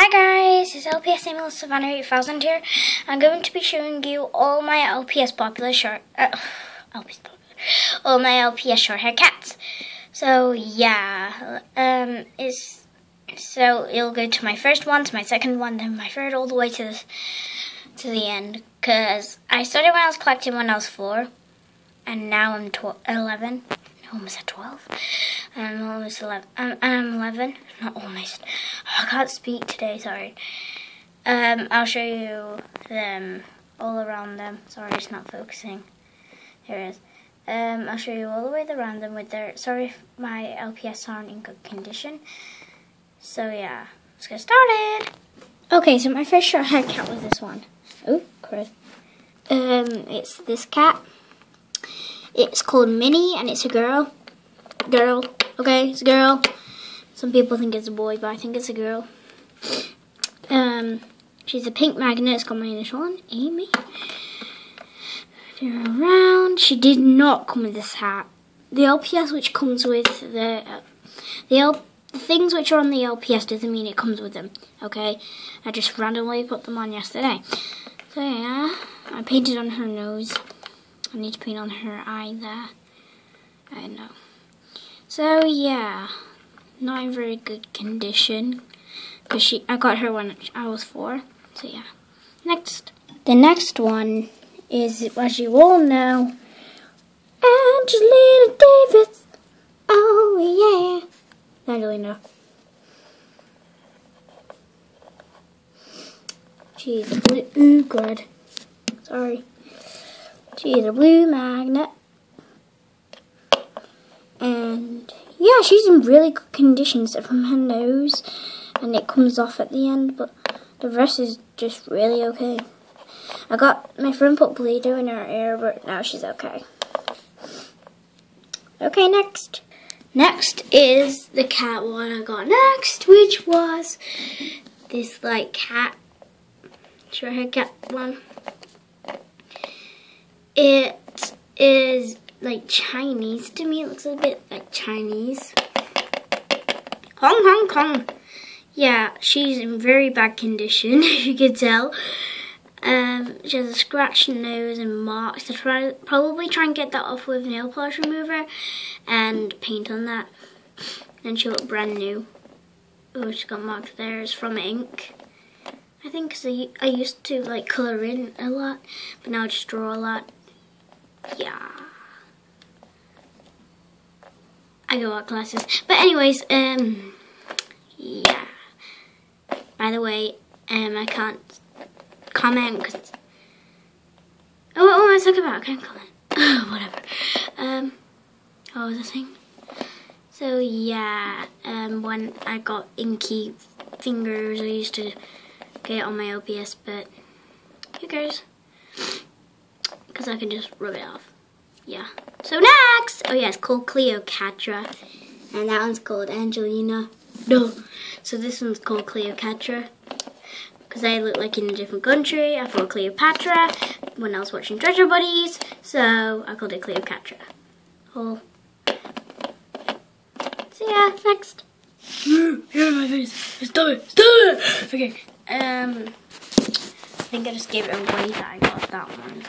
Hi guys, it's LPS Samuel Savannah 8000 here. I'm going to be showing you all my LPS popular short, all my LPS short hair cats. So yeah, so it'll go to my first one, to my second one, then my third, all the way to the end. Cause I started when I was collecting when I was 4, and now I'm 11. Almost at 12. I'm almost 11. I'm 11. Not almost. I can't speak today, sorry. I'll show you them all around them. Sorry, it's not focusing. Here it is. I'll show you all the way around them with their... Sorry if my LPS aren't in good condition. So yeah, let's get started. Okay, so my first short hair cat was this one. Oh, crud. It's this cat. It's called Minnie, and it's a girl. Girl, okay, it's a girl. Some people think it's a boy, but I think it's a girl. She's a pink magnet. It's got my initial on, Amy. Turn her around. She did not come with this hat. The LPS which comes with the things which are on the LPS doesn't mean it comes with them. Okay, I just randomly put them on yesterday. So yeah, I painted on her nose. I need to paint on her eye there. I know. So yeah, not in very good condition because I got her when I was 4. So yeah. Next, the next one is, as you all know, Angelina Davis. Oh yeah, Angelina. She's a blue. Ooh, God. Sorry. She's a blue magnet. And yeah, she's in really good condition except from her nose, and it comes off at the end, but the rest is just really okay. I got my friend put Play-Doh in her ear, but now she's okay. Okay, next. Next is the cat one I got next, which was this like cat, short hair cat one. It is like Chinese to me. It looks a bit like Chinese. Hong Hong Kong. Yeah, she's in very bad condition, if you can tell. She has a scratched nose and marks. To probably try and get that off with nail polish remover and paint on that. Then she'll look brand new. Oh, she's got marks there. It's from ink. I think because I used to like colour in a lot, but now I just draw a lot. Yeah. I go art classes. But anyways, yeah. By the way, I can't comment because... Oh, what am I talking about? I can't comment. Whatever. What was I saying? So, yeah, when I got inky fingers, I used to get it on my LPS, but who cares? Because I can just rub it off. Yeah. So next! Oh yeah, it's called Cleopatra. And that one's called Angelina. No. So this one's called Cleopatra. Because I look like in a different country. I thought Cleopatra when I was watching Treasure Buddies. So I called it Cleopatra. Oh. So yeah, next. You're in my face. Stop it. Stop it. Okay. I think I just gave it away that I got that one.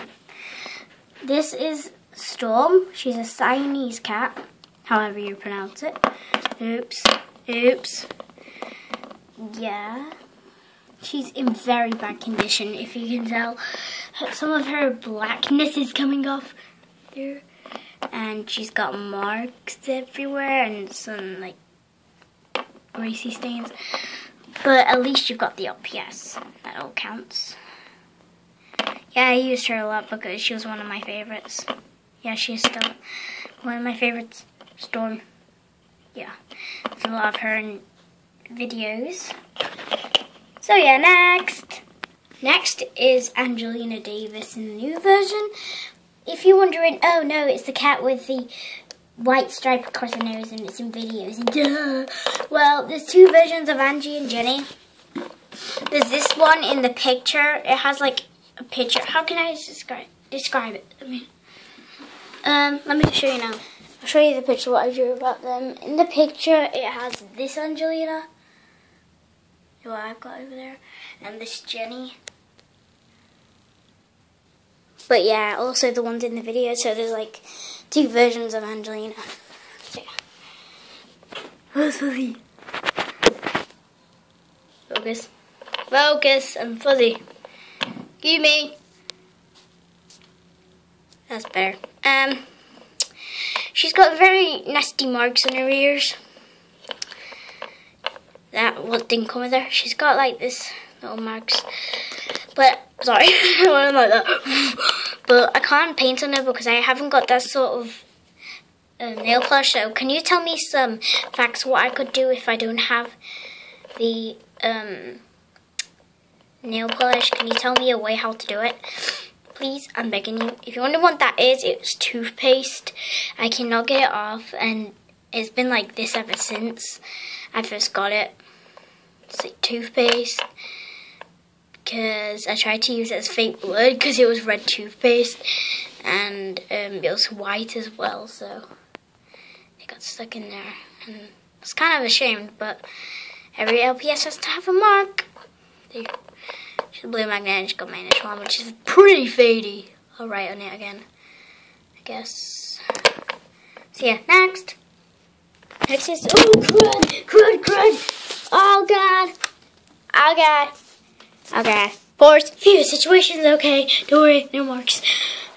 This is Storm. She's a Siamese cat, however you pronounce it. Oops. Oops. Yeah. She's in very bad condition, if you can tell. Some of her blackness is coming off here. And she's got marks everywhere and some, like, greasy stains. But at least you've got the LPS. That all counts. Yeah, I used her a lot because she was one of my favorites. Yeah, she is still one of my favorites. Storm. Yeah. There's a lot of her in videos. So yeah, next. Next is Angelina Davis in the new version. If you're wondering, oh no, it's the cat with the white stripe across her nose and it's in videos. Duh. Well, there's 2 versions of Angie and Jenny. There's this one in the picture. It has like a picture. How can I describe it? I mean, let me show you now. I'll show you the picture what I drew about them. In the picture, it has this Angelina. what I've got over there. And this Jenny. But yeah, also the ones in the video. So there's like 2 versions of Angelina. So yeah. Where's Fuzzy? Focus. Focus. I'm Fuzzy. Give me. That's better. She's got very nasty marks on her ears. That what didn't come with her. She's got like this little marks. But sorry, I don't like that. But I can't paint on her because I haven't got that sort of nail polish. So can you tell me some facts what I could do if I don't have the nail polish? Can you tell me a way how to do it? Please, I'm begging you. If you wonder what that is, it's toothpaste. I cannot get it off, and it's been like this ever since I first got it. It's like toothpaste. Because I tried to use it as fake blood because it was red toothpaste. And it was white as well, so it got stuck in there. And it's kind of a shame, but every LPS has to have a mark. There. She's a blue magnet and she's got my initial one, which is pretty fadey. I'll write on it again, I guess. So yeah, next. Next is, oh crud, crud, crud. Oh god. Oh god. Oh god. Force, few situations, okay. Don't worry, no marks.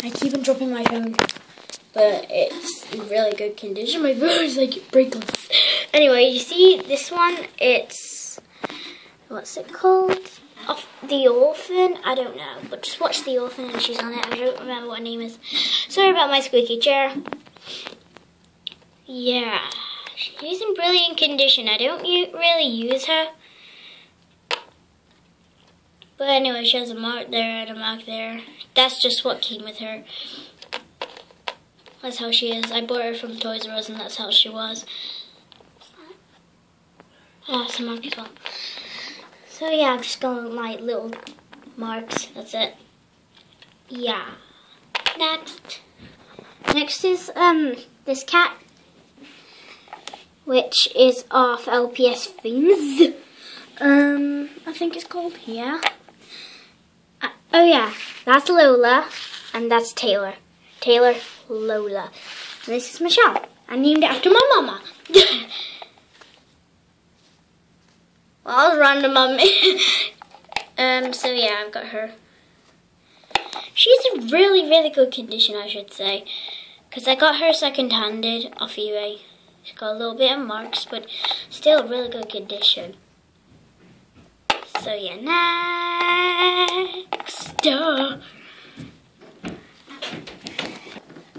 I keep on dropping my phone. But it's in really good condition. My phone is like breakless. Anyway, you see this one, it's, what's it called? Off The Orphan, I don't know, but just watch The Orphan and she's on it. I don't remember what her name is. Sorry about my squeaky chair. Yeah, she's in brilliant condition. I don't really use her. But anyway, she has a mark there and a mark there. That's just what came with her. That's how she is. I bought her from Toys R Us and that's how she was. Oh, that's a mark as well. So yeah, I'm just going like little marks. That's it. Yeah. Next is this cat, which is off LPS Themes. I think it's called. Yeah. Oh yeah, that's Lola, and that's Taylor. Taylor, Lola. And this is Michelle. I named it after my mama. Well, I was random on me. So yeah, I've got her. She's in really, really good condition, I should say. Because I got her second-handed off YEY. She's got a little bit of marks, but still really good condition. So yeah, next.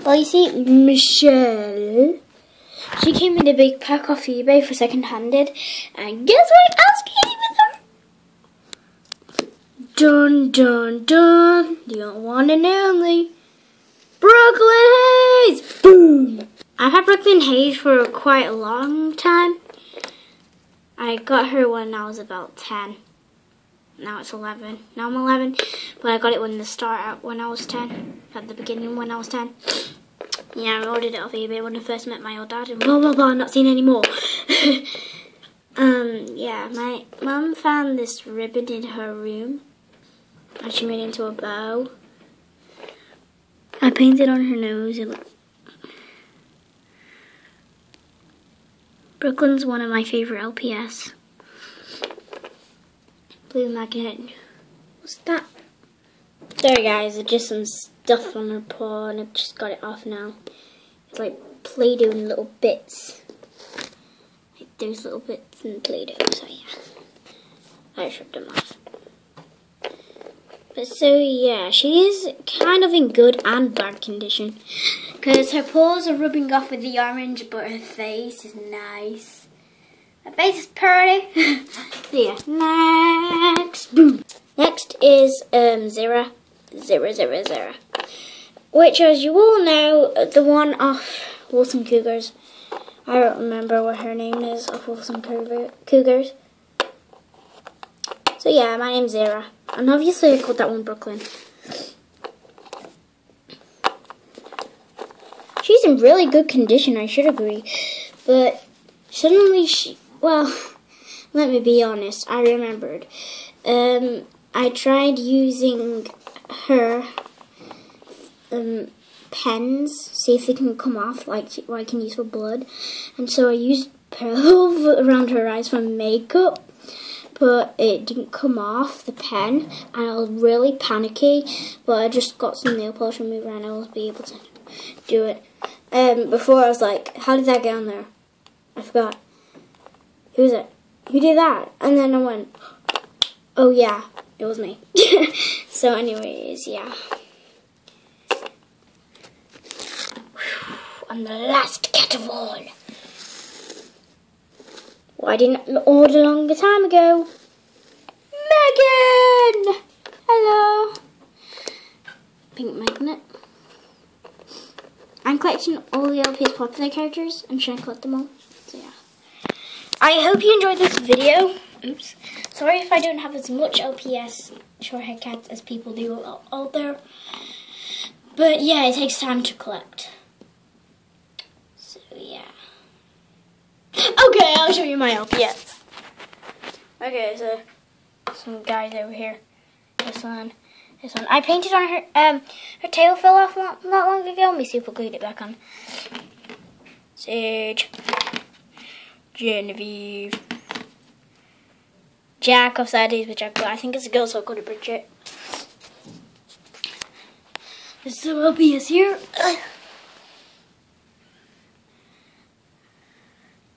Well, you see, Michelle. She came in a big pack off eBay for second-handed, and guess what else came with her? Dun dun dun! The one and only Brooklyn Hayes! Boom! I've had Brooklyn Hayes for quite a long time. I got her when I was about 10. Now it's 11. Now I'm 11, but I got it when the start out when I was 10. At the beginning when I was 10. Yeah, I ordered it off eBay when I first met my old dad and blah blah blah, not seen anymore. Yeah, my mum found this ribbon in her room and she made it into a bow. I painted on her nose. Brooklyn's one of my favorite LPS. Blue magnet. What's that? Sorry guys, there's just some stuff on her paw and I've just got it off now. It's like Play-Doh in little bits. Like those little bits in Play-Doh, so yeah. I just ripped them off. But so yeah, she is kind of in good and bad condition. Because her paws are rubbing off with the orange, but her face is nice. Her face is pretty. So yeah, next. Boom. Next is Zera. Which, as you all know, the one off Wilson Cougars. I don't remember what her name is off Wilson Cougars. So yeah, my name's Zera. And obviously I called that one Brooklyn. She's in really good condition, I should agree. But suddenly well, let me be honest, I remembered. I tried using her pens, see if they can come off, like what I can use for blood. And so I used pearl around her eyes for makeup, but it didn't come off the pen, and I was really panicky. But I just got some nail polish remover, and I will be able to do it. Before I was like, how did that get on there? I forgot. Who was it? Who did that? And then I went, oh yeah, it was me. So anyways, yeah. And the last cat of all. Why didn't I order a longer time ago? Megan! Hello. Pink magnet. I'm collecting all the LPS popular characters. I'm trying to collect them all. So yeah. I hope you enjoyed this video. Oops. Sorry if I don't have as much LPS short hair cats as people do out there. But yeah, it takes time to collect. So yeah. Okay, I'll show you my LPS. Okay, so some guys over here. This one. I painted on her. Her tail fell off not long ago. Let me see if we'll glued it back on. Sage, Genevieve, Jack of Saturdays with Jack. I think it's a girl, so I'll go to Bridget. There's some LPS here.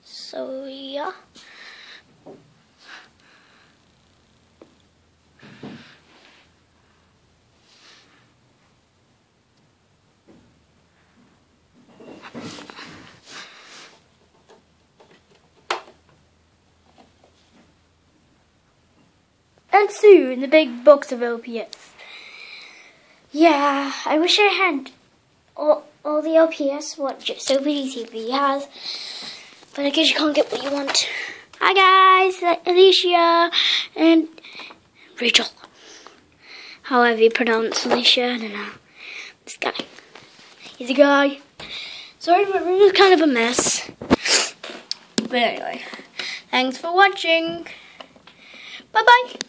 So yeah. And soon the big box of LPS. Yeah, I wish I had all the LPS what just TV has, but I guess you can't get what you want. Hi guys, Alicia and Rachel. However you pronounce Alicia, I don't know. This guy. He's a guy. Sorry, my room is kind of a mess. But anyway, thanks for watching. Bye-bye.